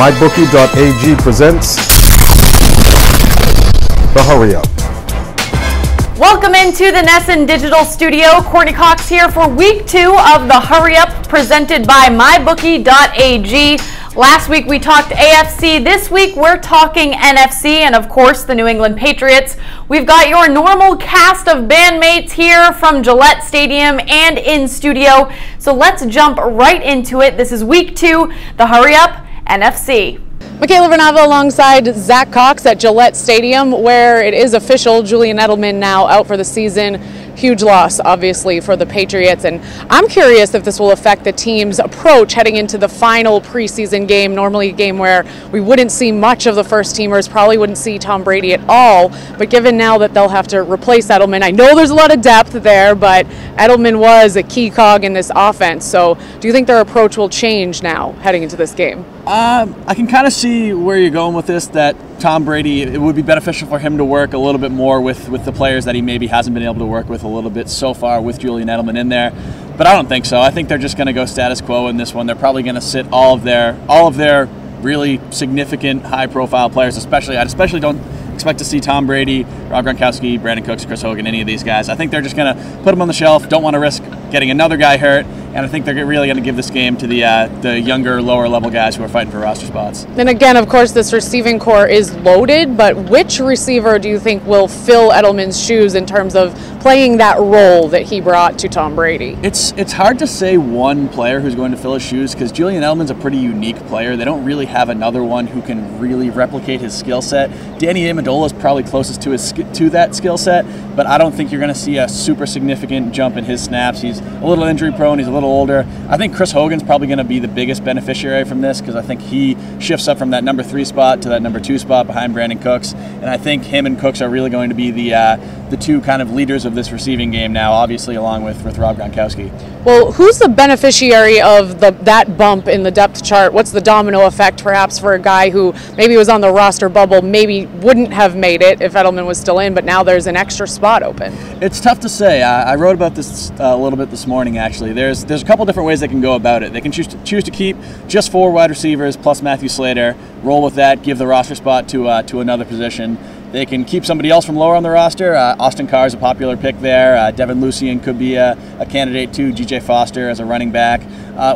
MyBookie.ag presents The Hurry Up. Welcome into the NESN Digital Studio. Courtney Cox here for week 2 of The Hurry Up presented by MyBookie.ag. Last week we talked AFC. This week we're talking NFC and of course the New England Patriots. We've got your normal cast of bandmates here from Gillette Stadium and in studio. So let's jump right into it. This is week 2, The Hurry Up NFC. Michaela Vernava alongside Zach Cox at Gillette Stadium, where it is official, Julian Edelman now out for the season. Huge loss, obviously, for the Patriots, and I'm curious if this will affect the team's approach heading into the final preseason game, normally a game where we wouldn't see much of the first teamers, probably wouldn't see Tom Brady at all, but given now that they'll have to replace Edelman, I know there's a lot of depth there, but Edelman was a key cog in this offense, so do you think their approach will change now heading into this game? I can kind of see where you're going with this, that Tom Brady, it would be beneficial for him to work a little bit more with the players that he maybe hasn't been able to work with a little bit so far with Julian Edelman in there. But I don't think so. I think they're just going to go status quo in this one. They're probably going to sit all of their really significant high-profile players, I especially don't expect to see Tom Brady, Rob Gronkowski, Brandon Cooks, Chris Hogan, any of these guys. I think they're just going to put them on the shelf, don't want to risk getting another guy hurt, and I think they're really going to give this game to the younger, lower-level guys who are fighting for roster spots. And again, of course, this receiving core is loaded, but which receiver do you think will fill Edelman's shoes in terms of playing that role that he brought to Tom Brady? It's hard to say one player who's going to fill his shoes because Julian Edelman's a pretty unique player. They don't really have another one who can really replicate his skill set. Danny Amendola is probably closest to that skill set, but I don't think you're going to see a super significant jump in his snaps. He's a little injury prone, he's a little older. I think Chris Hogan's probably going to be the biggest beneficiary from this because I think he shifts up from that number 3 spot to that number 2 spot behind Brandon Cooks, and I think him and Cooks are really going to be the two kind of leaders of this receiving game now, obviously along with Rob Gronkowski. Well, who's the beneficiary of that bump in the depth chart? What's the domino effect perhaps for a guy who maybe was on the roster bubble, maybe wouldn't have made it if Edelman was still in, but now there's an extra spot open? It's tough to say. I wrote about this a little bit this morning, actually. There's a couple different ways they can go about it. They can choose to keep just 4 wide receivers plus Matthew Slater, roll with that, give the roster spot to another position. They can keep somebody else from lower on the roster. Austin Carr is a popular pick there. Devin Lucien could be a candidate too. G.J. Foster as a running back.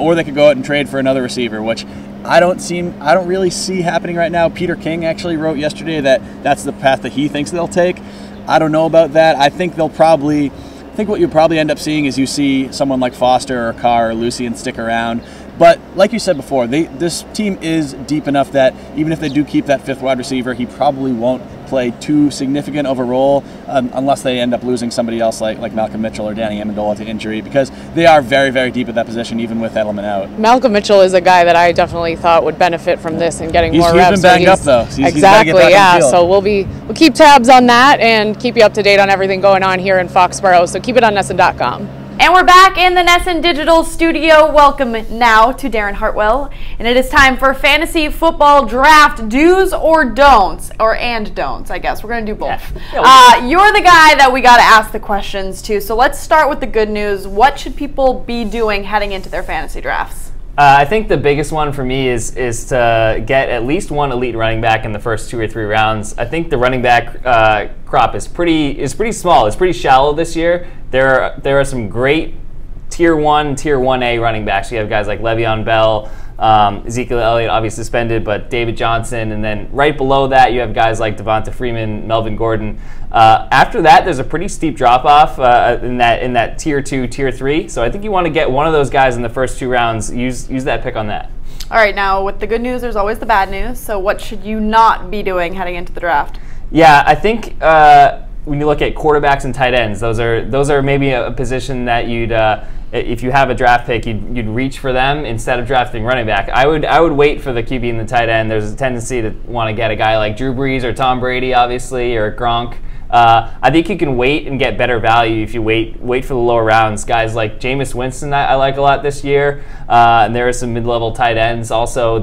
Or they could go out and trade for another receiver, which I don't really see happening right now. Peter King actually wrote yesterday that that's the path that he thinks they'll take. I don't know about that. I think what you'll probably end up seeing is you see someone like Foster or Carr or Lucien stick around. But like you said before, this team is deep enough that even if they do keep that 5th wide receiver, he probably won't play too significant of a role unless they end up losing somebody else like Malcolm Mitchell or Danny Amendola to injury, because they are very, very deep at that position even with Edelman out. Malcolm Mitchell is a guy that I definitely thought would benefit from this and getting more reps. He's been banged up though. Exactly, yeah. So we'll keep tabs on that and keep you up to date on everything going on here in Foxborough. So keep it on NESN.com. And we're back in the NESN Digital Studio. Welcome now to Darren Hartwell. And it is time for Fantasy Football Draft do's or don'ts, and don'ts, I guess. We're going to do both. You're the guy that we got to ask the questions to. So let's start with the good news. What should people be doing heading into their fantasy drafts? I think the biggest one for me is to get at least one elite running back in the first 2 or 3 rounds. I think the running back crop is pretty small. It's pretty shallow this year. There are some great Tier 1, Tier 1A running backs. You have guys like Le'Veon Bell, Ezekiel Elliott, obviously suspended, but David Johnson, and then right below that you have guys like Devonta Freeman, Melvin Gordon. After that, there's a pretty steep drop-off in that Tier 2, Tier 3. So I think you want to get one of those guys in the first 2 rounds. Use that pick on that. All right, now with the good news, there's always the bad news. So what should you not be doing heading into the draft? Yeah, I think when you look at quarterbacks and tight ends, those are maybe a position that you'd if you have a draft pick, you'd reach for them instead of drafting running back. I would wait for the QB and the tight end. There's a tendency to want to get a guy like Drew Brees or Tom Brady, obviously, or Gronk. I think you can wait and get better value if you wait for the lower rounds. Guys like Jameis Winston I like a lot this year. And there are some mid-level tight ends also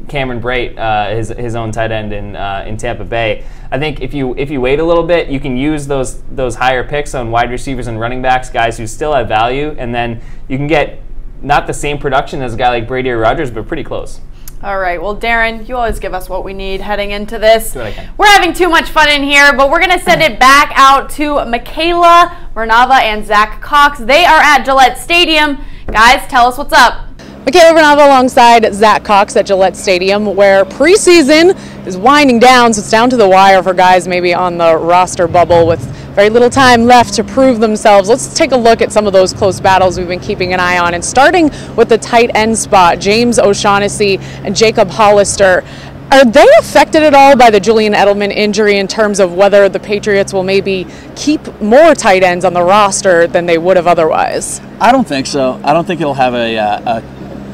Cameron Brate, his own tight end in Tampa Bay. I think if you wait a little bit, you can use those higher picks on wide receivers and running backs, guys who still have value, and then you can get not the same production as a guy like Brady or Rodgers, but pretty close. All right, well, Darren, you always give us what we need heading into this. Do what I can. We're having too much fun in here, but we're going to send it back out to Michaela Vernava and Zach Cox. They are at Gillette Stadium. Guys, tell us what's up. Michaela Vernava alongside Zach Cox at Gillette Stadium, where preseason is winding down, so it's down to the wire for guys maybe on the roster bubble with very little time left to prove themselves. Let's take a look at some of those close battles we've been keeping an eye on, and starting with the tight end spot, James O'Shaughnessy and Jacob Hollister. Are they affected at all by the Julian Edelman injury in terms of whether the Patriots will maybe keep more tight ends on the roster than they would have otherwise? I don't think so. I don't think it'll have a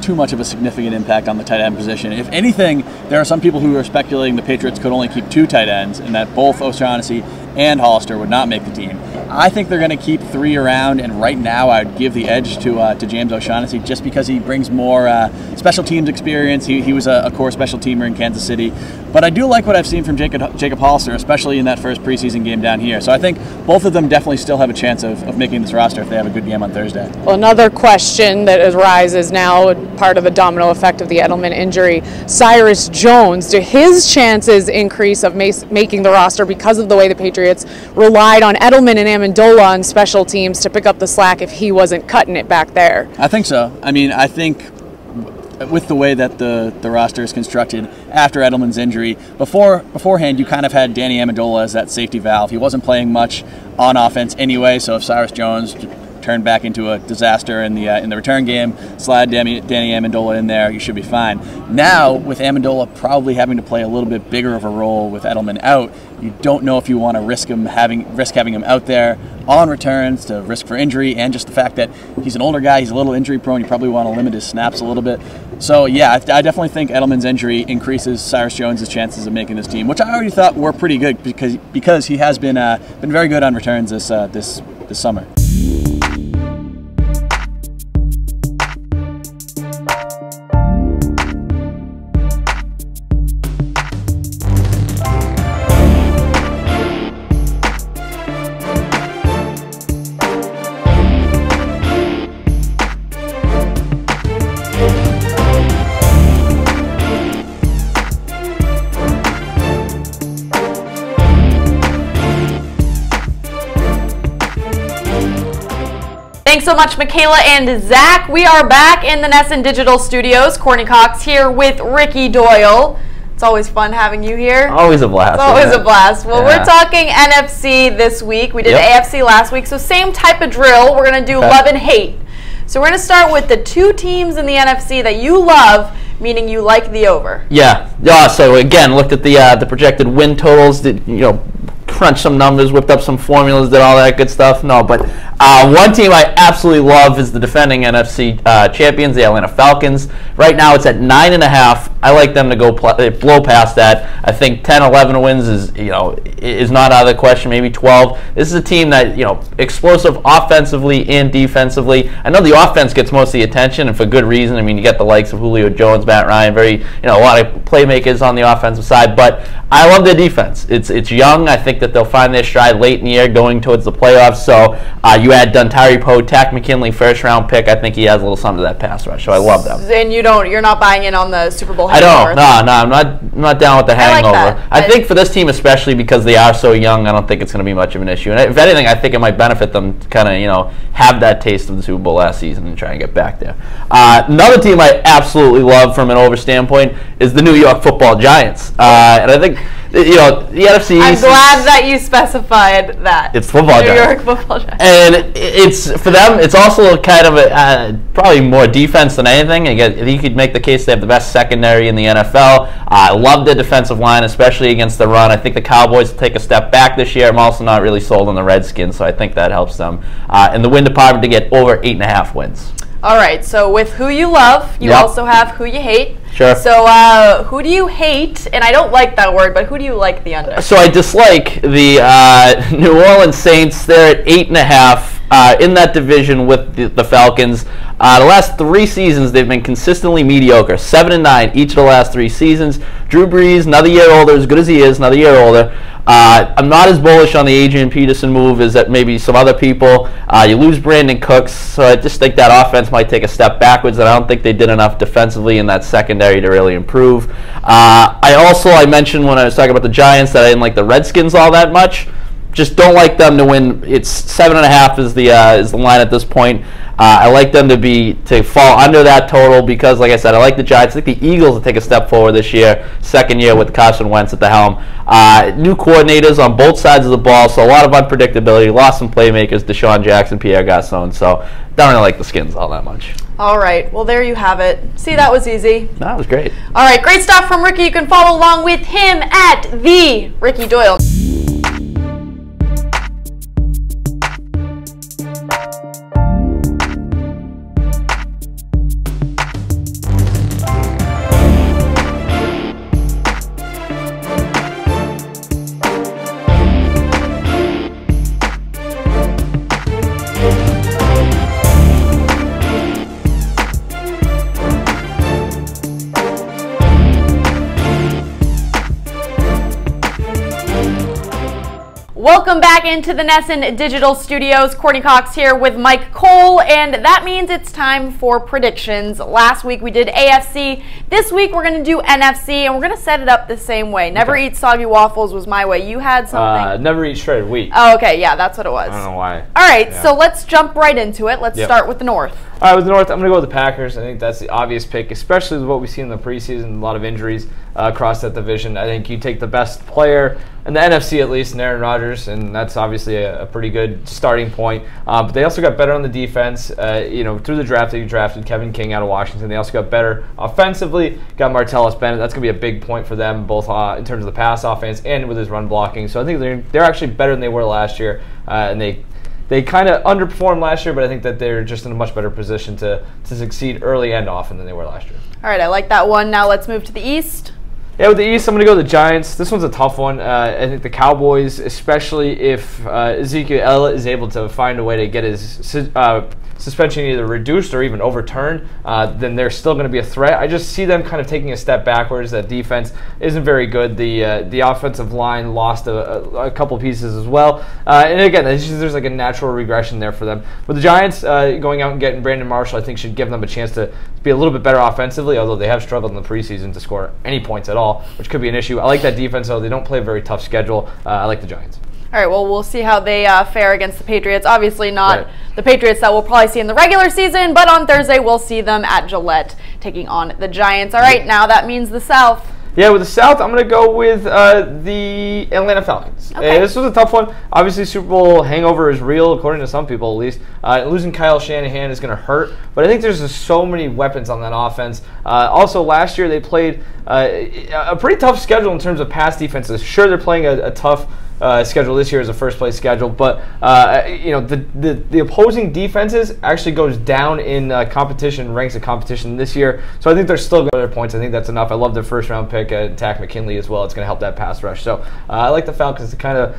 too much of a significant impact on the tight end position. If anything, there are some people who are speculating the Patriots could only keep 2 tight ends and that both O'Shaughnessy and Hollister would not make the team. I think they're going to keep 3 around, and right now I would give the edge to James O'Shaughnessy just because he brings more special teams experience. He was a core special teamer in Kansas City. But I do like what I've seen from Jacob Hollister, especially in that first preseason game down here. So I think both of them definitely still have a chance of making this roster if they have a good game on Thursday. Well, another question that arises now, part of the domino effect of the Edelman injury, Cyrus Jones, do his chances increase of making the roster because of the way the Patriots relied on Edelman and Amendola on special teams to pick up the slack if he wasn't cutting it back there? I think so. I mean, I think with the way that the roster is constructed after Edelman's injury, beforehand you kind of had Danny Amendola as that safety valve. He wasn't playing much on offense anyway, so if Cyrus Jones turned back into a disaster in the return game, slide Danny Amendola in there, you should be fine. Now, with Amendola probably having to play a little bit bigger of a role with Edelman out, you don't know if you want to risk having him out there on returns to risk for injury, and just the fact that he's an older guy, he's a little injury prone, you probably want to limit his snaps a little bit. So yeah, I definitely think Edelman's injury increases Cyrus Jones' chances of making this team, which I already thought were pretty good because he has been very good on returns this summer. Thanks so much, Michaela and Zach. We are back in the NESN Digital Studios. Courtney Cox here with Ricky Doyle. It's always fun having you here. Always a blast. It's always a blast. Well, Yeah. we're talking NFC this week. We did AFC last week, so same type of drill. We're going to do love and hate. So we're going to start with the 2 teams in the NFC that you love, meaning you like the over. Yeah. So again, looked at the projected win totals. Crunched some numbers, whipped up some formulas, did all that good stuff. No, but one team I absolutely love is the defending NFC champions, the Atlanta Falcons. Right now it's at 9.5. I like them to go blow past that. I think 10, 11 wins is not out of the question. Maybe 12. This is a team that explosive offensively and defensively. I know the offense gets most of the attention, and for good reason. I mean, you get the likes of Julio Jones, Matt Ryan, a lot of playmakers on the offensive side. But I love their defense. It's young. I think that they'll find their stride late in the year, going towards the playoffs. So you add Dontari Poe, Takk McKinley, first-round pick. I think he has a little something to that pass rush. So I love them. And you're not buying in on the Super Bowl I hangover. don't. No, I'm not down with the hangover. I like that. I think for this team, especially because they are so young, I don't think it's going to be much of an issue. And if anything, I think it might benefit them to kind of have that taste of the Super Bowl last season and try and get back there. Another team I absolutely love from an over standpoint is the New York Football Giants, and I think the NFC East. I'm glad that you specified that. It's football New Giants. York Football Giants. And it's for them. It's also kind of probably more defense than anything. You could make the case they have the best secondary in the NFL. I love their defensive line, especially against the run. I think the Cowboys will take a step back this year. I'm also not really sold on the Redskins, so I think that helps them. And the win department to get over 8.5 wins. All right, so with who you love, you also have who you hate. Sure. So who do you hate? And I don't like that word, but who do you like the under? So I dislike the New Orleans Saints. They're at 8.5. in that division with the Falcons. The last 3 seasons, they've been consistently mediocre, 7-9 each of the last 3 seasons. Drew Brees, another year older, as good as he is, another year older. I'm not as bullish on the Adrian Peterson move as that maybe some other people. You lose Brandon Cooks, so I just think that offense might take a step backwards, and I don't think they did enough defensively in that secondary to really improve. I mentioned when I was talking about the Giants that I didn't like the Redskins all that much. Just don't like them to win. It's 7.5 is the line at this point. I like them to fall under that total because, like I said, I like the Giants. I think the Eagles will take a step forward this year, second year with Carson Wentz at the helm. New coordinators on both sides of the ball, so a lot of unpredictability. Lost some playmakers, Deshaun Jackson, Pierre Garçon. So don't really like the Skins all that much. All right. Well, there you have it. See, that was easy. That was great. All right. Great stuff from Ricky. You can follow along with him at the Ricky Doyle. Welcome back into the NESN Digital Studios. Courtney Cox here with Mike Cole, and that means it's time for predictions. Last week we did AFC. This week we're going to do NFC, and we're going to set it up the same way. Never eat soggy waffles was my way. You had something? Never eat shredded wheat. Oh, okay. Yeah, that's what it was. I don't know why. All right, so let's jump right into it. Let's start with the North. All right, with the North, I'm going to go with the Packers. I think that's the obvious pick, especially with what we've seen in the preseason, a lot of injuries across that division. I think you take the best player in the NFC, at least, in Aaron Rodgers, and that's obviously a pretty good starting point. But they also got better on the defense. Through the draft, they drafted Kevin King out of Washington. They also got better offensively. Got Martellus Bennett. That's going to be a big point for them, both in terms of the pass offense and with his run blocking. So I think they're actually better than they were last year, and they kind of underperformed last year, but I think that they're just in a much better position to succeed early and often than they were last year. All right, I like that one. Now let's move to the East. Yeah, with the East, I'm going to go with the Giants. This one's a tough one. I think the Cowboys, especially if Ezekiel Elliott is able to find a way to get his suspension either reduced or even overturned, then they're still going to be a threat. I just see them kind of taking a step backwards. That defense isn't very good. The offensive line lost a couple pieces as well. And again, there's like a natural regression there for them. But the Giants going out and getting Brandon Marshall, I think, should give them a chance to be a little bit better offensively, although they have struggled in the preseason to score any points at all, which could be an issue. I like that defense, though. They don't play a very tough schedule. I like the Giants. All right, well, we'll see how they fare against the Patriots. Obviously not the Patriots that we'll probably see in the regular season, but on Thursday we'll see them at Gillette taking on the Giants. All right, now that means the South. Yeah, with the South, I'm going to go with the Atlanta Falcons. Okay. This was a tough one. Obviously, Super Bowl hangover is real, according to some people at least. Losing Kyle Shanahan is going to hurt, but I think there's just so many weapons on that offense. Also, last year they played a pretty tough schedule in terms of pass defenses. Sure, they're playing a tough schedule this year as a first-place schedule, but the opposing defenses actually goes down in competition, ranks of competition this year. So I think they're still going to their points. I think that's enough. I love their first-round pick, Takk McKinley as well. It's going to help that pass rush. So I like the Falcons to kind of,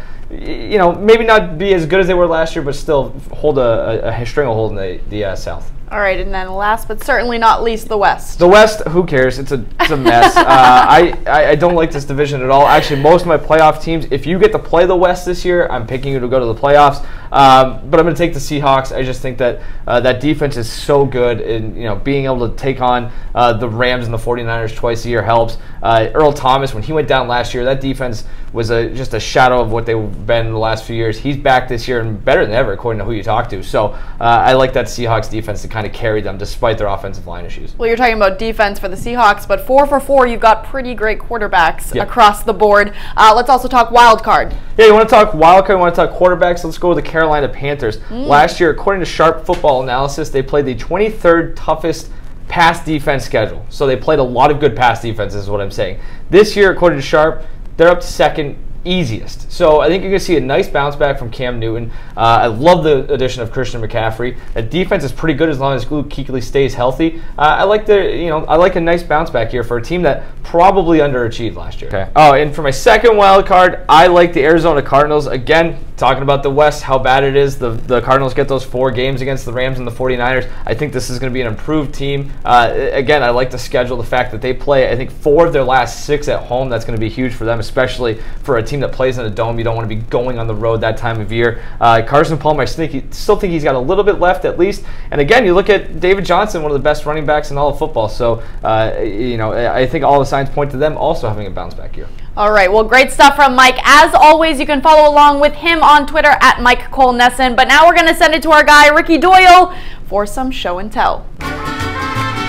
maybe not be as good as they were last year, but still hold a stranglehold in the South. All right, and then last but certainly not least, the West. The West, who cares? It's a mess. I don't like this division at all. Actually, most of my playoff teams, if you get to play the West this year, I'm picking you to go to the playoffs. But I'm going to take the Seahawks. I just think that that defense is so good, and being able to take on the Rams and the 49ers twice a year helps. Earl Thomas, when he went down last year, that defense was just a shadow of what they've been in the last few years. He's back this year and better than ever, according to who you talk to. So I like that Seahawks defense to kind of carry them despite their offensive line issues. Well, you're talking about defense for the Seahawks, but 4 for 4, you've got pretty great quarterbacks across the board. Let's also talk wild card. Yeah, you want to talk wild card, you want to talk quarterbacks, let's go with the Carolina Panthers. Last year, according to Sharp Football Analysis, they played the 23rd toughest pass defense schedule. So they played a lot of good pass defenses is what I'm saying. This year, according to Sharp, they're up to second easiest. So I think you're going to see a nice bounce back from Cam Newton. I love the addition of Christian McCaffrey. That defense is pretty good as long as Luke Kuechly stays healthy. I like a nice bounce back here for a team that probably underachieved last year. Okay. Oh, and for my second wild card, I like the Arizona Cardinals. Again, talking about the West, how bad it is. The Cardinals get those 4 games against the Rams and the 49ers. I think this is going to be an improved team. Again, I like the schedule, the fact that they play, I think, 4 of their last 6 at home. That's going to be huge for them, especially for a team that plays in a dome. You don't want to be going on the road that time of year. Carson Palmer, I still think he's got a little bit left at least. And again, you look at David Johnson, one of the best running backs in all of football. So, I think all the signs point to them also having a bounce back year. All right, well, great stuff from Mike. As always, you can follow along with him on Twitter at Mike Cole Nesson. But now we're going to send it to our guy, Ricky Doyle, for some show and tell.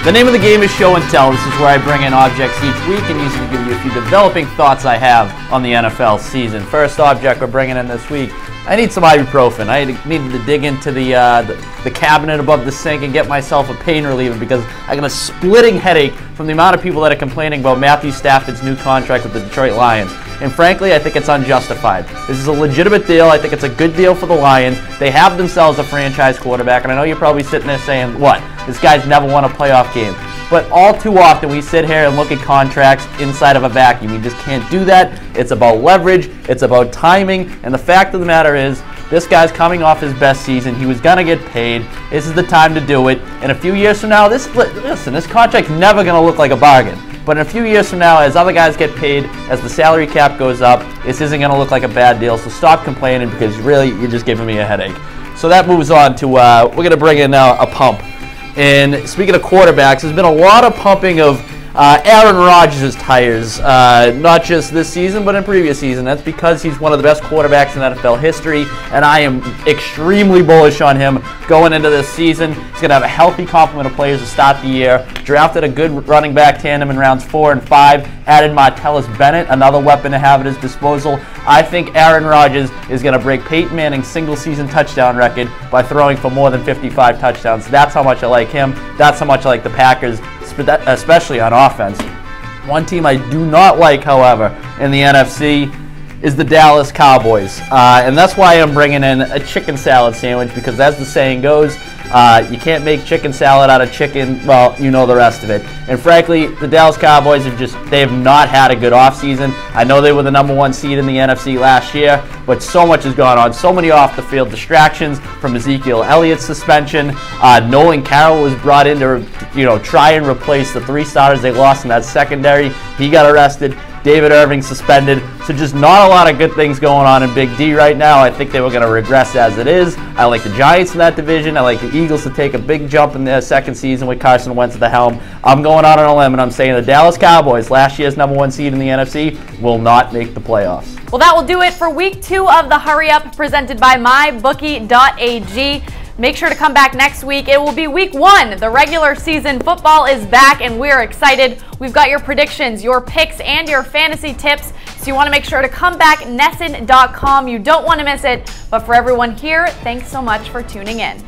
The name of the game is Show and Tell. This is where I bring in objects each week and use them to give you a few developing thoughts I have on the NFL season. First object we're bringing in this week, I need some ibuprofen. I needed to dig into the cabinet above the sink and get myself a pain reliever because I got a splitting headache from the amount of people that are complaining about Matthew Stafford's new contract with the Detroit Lions. And frankly, I think it's unjustified. This is a legitimate deal. I think it's a good deal for the Lions. They have themselves a franchise quarterback, and I know you're probably sitting there saying, what? This guy's never won a playoff game. But all too often we sit here and look at contracts inside of a vacuum. You just can't do that. It's about leverage. It's about timing. And the fact of the matter is, this guy's coming off his best season. He was going to get paid. This is the time to do it. And a few years from now, this contract's never going to look like a bargain. But in a few years from now, as other guys get paid, as the salary cap goes up, this isn't going to look like a bad deal. So stop complaining because really, you're just giving me a headache. So that moves on to, we're going to bring in now a pump. And speaking of quarterbacks, there's been a lot of pumping of Aaron Rodgers' tires, not just this season, but in previous season. That's because he's one of the best quarterbacks in NFL history, and I am extremely bullish on him going into this season. He's going to have a healthy complement of players to start the year. Drafted a good running back tandem in rounds 4 and 5. Added Martellus Bennett, another weapon to have at his disposal. I think Aaron Rodgers is going to break Peyton Manning's single-season touchdown record by throwing for more than 55 touchdowns. That's how much I like him. That's how much I like the Packers, especially on offense. One team I do not like, however, in the NFC is the Dallas Cowboys. And that's why I'm bringing in a chicken salad sandwich, because as the saying goes, you can't make chicken salad out of chicken. Well, you know the rest of it. And frankly, the Dallas Cowboys they have not had a good offseason. I know they were the #1 seed in the NFC last year, but so much has gone on. So many off-the-field distractions from Ezekiel Elliott's suspension. Nolan Carroll was brought in to try and replace the 3 starters they lost in that secondary. He got arrested. David Irving suspended. So just not a lot of good things going on in Big D right now. I think they were going to regress as it is. I like the Giants in that division. I like the Eagles to take a big jump in their second season with Carson Wentz at the helm. I'm going out on a limb and I'm saying the Dallas Cowboys, last year's #1 seed in the NFC, will not make the playoffs. Well, that will do it for week 2 of the Hurry Up presented by MyBookie.ag. Make sure to come back next week. It will be week 1. The regular season football is back and we're excited. We've got your predictions, your picks, and your fantasy tips. So you want to make sure to come back, NESN.com. You don't want to miss it. But for everyone here, thanks so much for tuning in.